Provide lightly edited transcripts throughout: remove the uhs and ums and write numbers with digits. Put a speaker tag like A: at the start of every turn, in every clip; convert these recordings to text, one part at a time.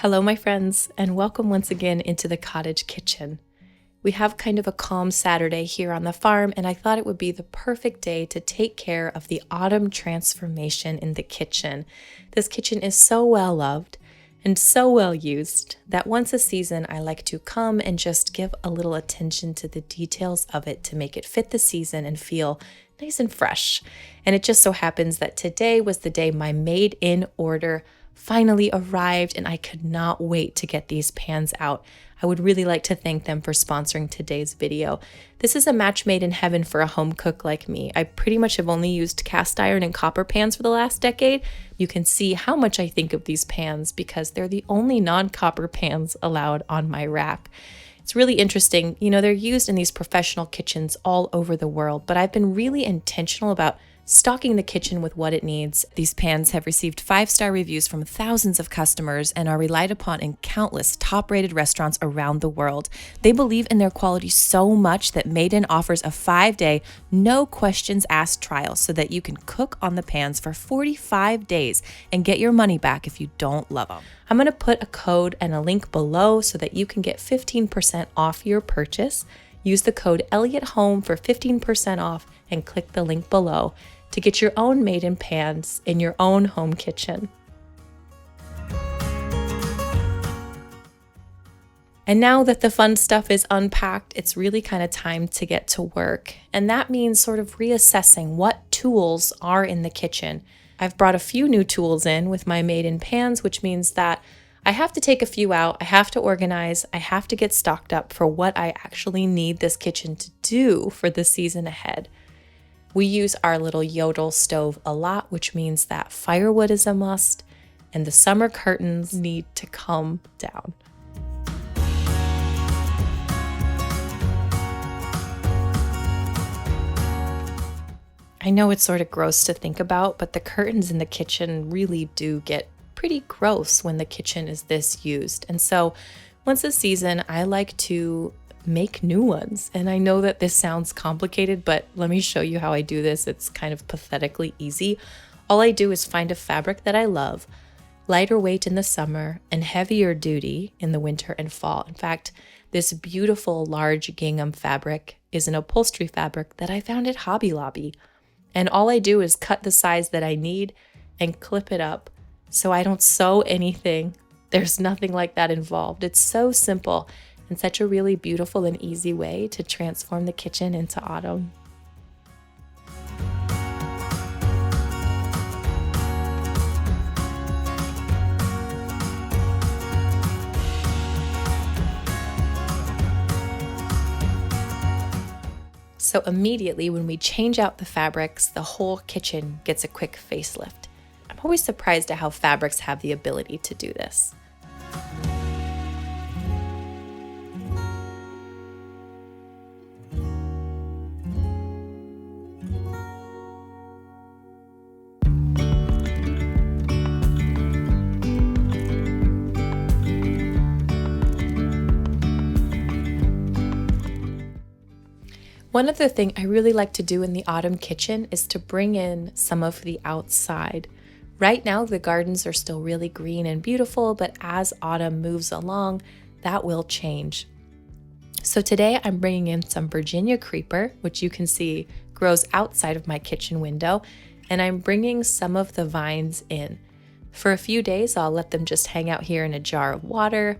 A: Hello, my friends, and welcome once again into the cottage kitchen. We have kind of a calm Saturday here on the farm, and I thought it would be the perfect day to take care of the autumn transformation in the kitchen. This kitchen is so well loved and so well used that once a season I like to come and just give a little attention to the details of it to make it fit the season and feel nice and fresh. And it just so happens that today was the day my made-in order finally arrived, and I could not wait to get these pans out. I would really like to thank them for sponsoring today's video. This is a match made in heaven for a home cook like me. I pretty much have only used cast iron and copper pans for the last decade. You can see how much I think of these pans because they're the only non-copper pans allowed on my rack. It's really interesting. They're used in these professional kitchens all over the world, but I've been really intentional about stocking the kitchen with what it needs. These pans have received 5-star reviews from thousands of customers and are relied upon in countless top-rated restaurants around the world. They believe in their quality so much that Made In offers a 5-day, no questions asked trial so that you can cook on the pans for 45 days and get your money back if you don't love them. I'm going to put a code and a link below so that you can get 15% off your purchase. Use the code ELLIOTTHOME for 15% off and click the link below to get your own made-in pans in your own home kitchen. And now that the fun stuff is unpacked, it's really kind of time to get to work. And that means sort of reassessing what tools are in the kitchen. I've brought a few new tools in with my made-in pans, which means that I have to take a few out, I have to organize, I have to get stocked up for what I actually need this kitchen to do for the season ahead. We use our little Yodel stove a lot, which means that firewood is a must, and the summer curtains need to come down. I know it's sort of gross to think about, but the curtains in the kitchen really do get pretty gross when the kitchen is this used. And so once a season, I like to make new ones. And I know that this sounds complicated, but let me show you how I do this. It's kind of pathetically easy. All I do is find a fabric that I love, lighter weight in the summer and heavier duty in the winter and fall. In fact, this beautiful large gingham fabric is an upholstery fabric that I found at Hobby Lobby. And all I do is cut the size that I need and clip it up so I don't sew anything. There's nothing like that involved. It's so simple and such a really beautiful and easy way to transform the kitchen into autumn. So immediately when we change out the fabrics, the whole kitchen gets a quick facelift. I'm always surprised at how fabrics have the ability to do this. One other thing I really like to do in the autumn kitchen is to bring in some of the outside. Right now, the gardens are still really green and beautiful, but as autumn moves along, that will change. So today I'm bringing in some Virginia creeper, which you can see grows outside of my kitchen window, and I'm bringing some of the vines in. For a few days, I'll let them just hang out here in a jar of water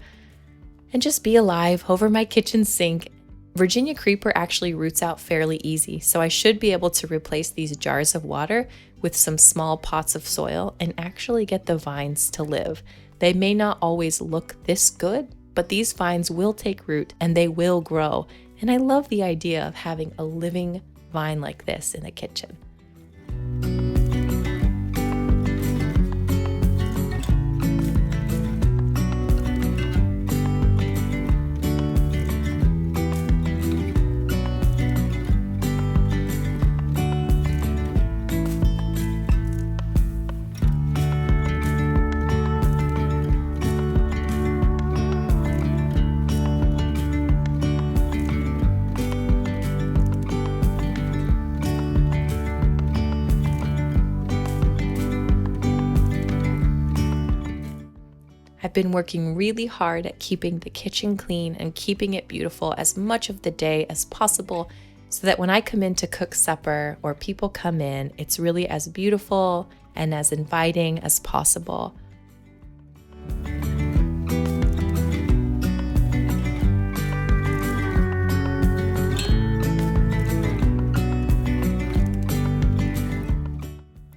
A: and just be alive over my kitchen sink. Virginia creeper actually roots out fairly easy, so I should be able to replace these jars of water with some small pots of soil and actually get the vines to live. They may not always look this good, but these vines will take root and they will grow. And I love the idea of having a living vine like this in the kitchen. I've been working really hard at keeping the kitchen clean and keeping it beautiful as much of the day as possible so that when I come in to cook supper or people come in, it's really as beautiful and as inviting as possible.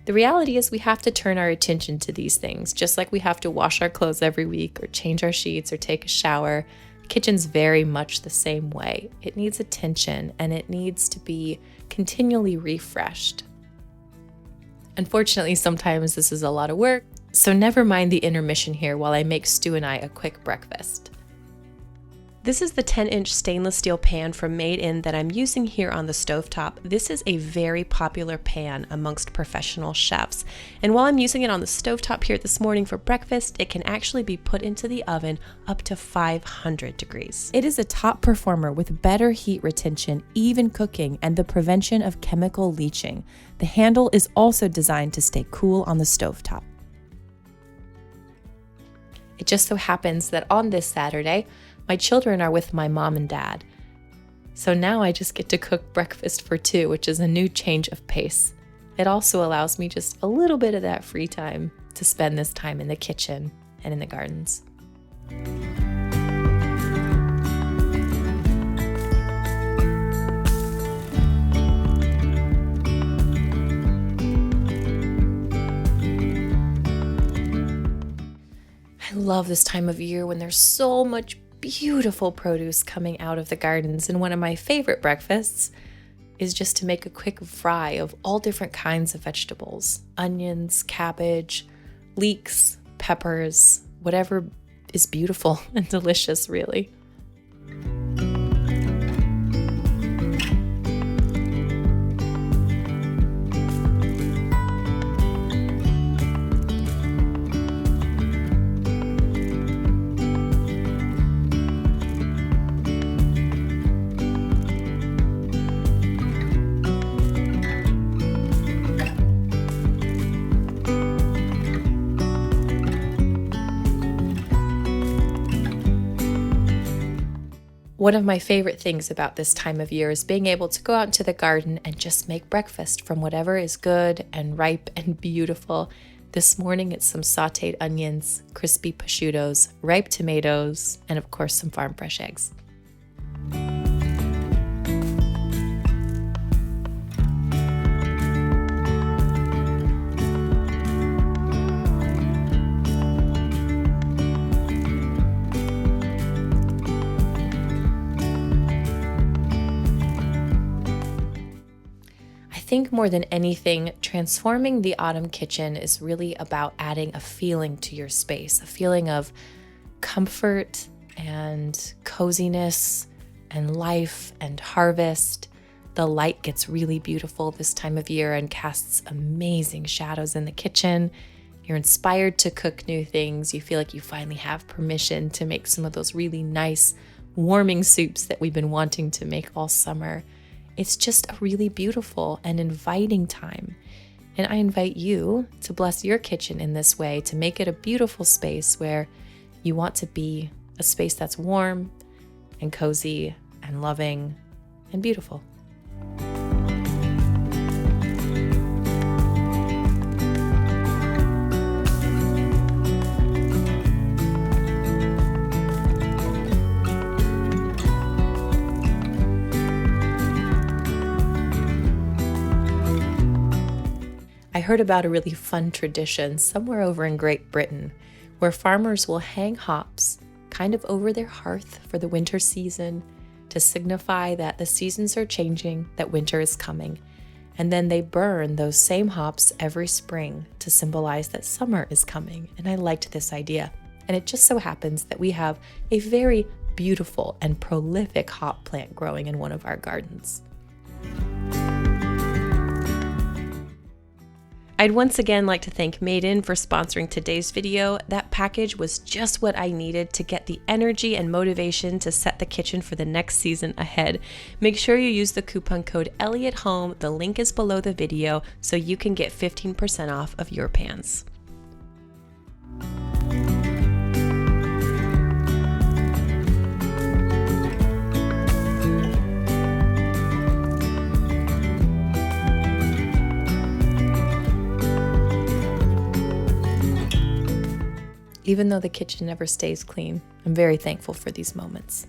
A: The reality is we have to turn our attention to these things, just like we have to wash our clothes every week or change our sheets or take a shower. The kitchen's very much the same way. It needs attention and it needs to be continually refreshed. Unfortunately, sometimes this is a lot of work, so never mind the intermission here while I make Stu and I a quick breakfast. This is the 10-inch stainless steel pan from Made In that I'm using here on the stovetop. This is a very popular pan amongst professional chefs. And while I'm using it on the stovetop here this morning for breakfast, it can actually be put into the oven up to 500 degrees. It is a top performer with better heat retention, even cooking, and the prevention of chemical leaching. The handle is also designed to stay cool on the stovetop. It just so happens that on this Saturday, my children are with my mom and dad. So now I just get to cook breakfast for two, which is a new change of pace. It also allows me just a little bit of that free time to spend this time in the kitchen and in the gardens. I love this time of year when there's so much beautiful produce coming out of the gardens, and one of my favorite breakfasts is just to make a quick fry of all different kinds of vegetables: onions, cabbage, leeks, peppers, whatever is beautiful and delicious, really. One of my favorite things about this time of year is being able to go out into the garden and just make breakfast from whatever is good and ripe and beautiful. This morning it's some sauteed onions, crispy prosciuttos, ripe tomatoes, and of course some farm fresh eggs. I think more than anything, transforming the autumn kitchen is really about adding a feeling to your space, a feeling of comfort and coziness and life and harvest. The light gets really beautiful this time of year and casts amazing shadows in the kitchen. You're inspired to cook new things. You feel like you finally have permission to make some of those really nice, warming soups that we've been wanting to make all summer. It's just a really beautiful and inviting time. And I invite you to bless your kitchen in this way, to make it a beautiful space where you want to be, a space that's warm and cozy and loving and beautiful. I heard about a really fun tradition somewhere over in Great Britain where farmers will hang hops kind of over their hearth for the winter season to signify that the seasons are changing, that winter is coming. And then they burn those same hops every spring to symbolize that summer is coming. And I liked this idea. And it just so happens that we have a very beautiful and prolific hop plant growing in one of our gardens. I'd once again like to thank Made In for sponsoring today's video. That package was just what I needed to get the energy and motivation to set the kitchen for the next season ahead. Make sure you use the coupon code ElliottHome. The link is below the video so you can get 15% off of your pans. Even though the kitchen never stays clean, I'm very thankful for these moments.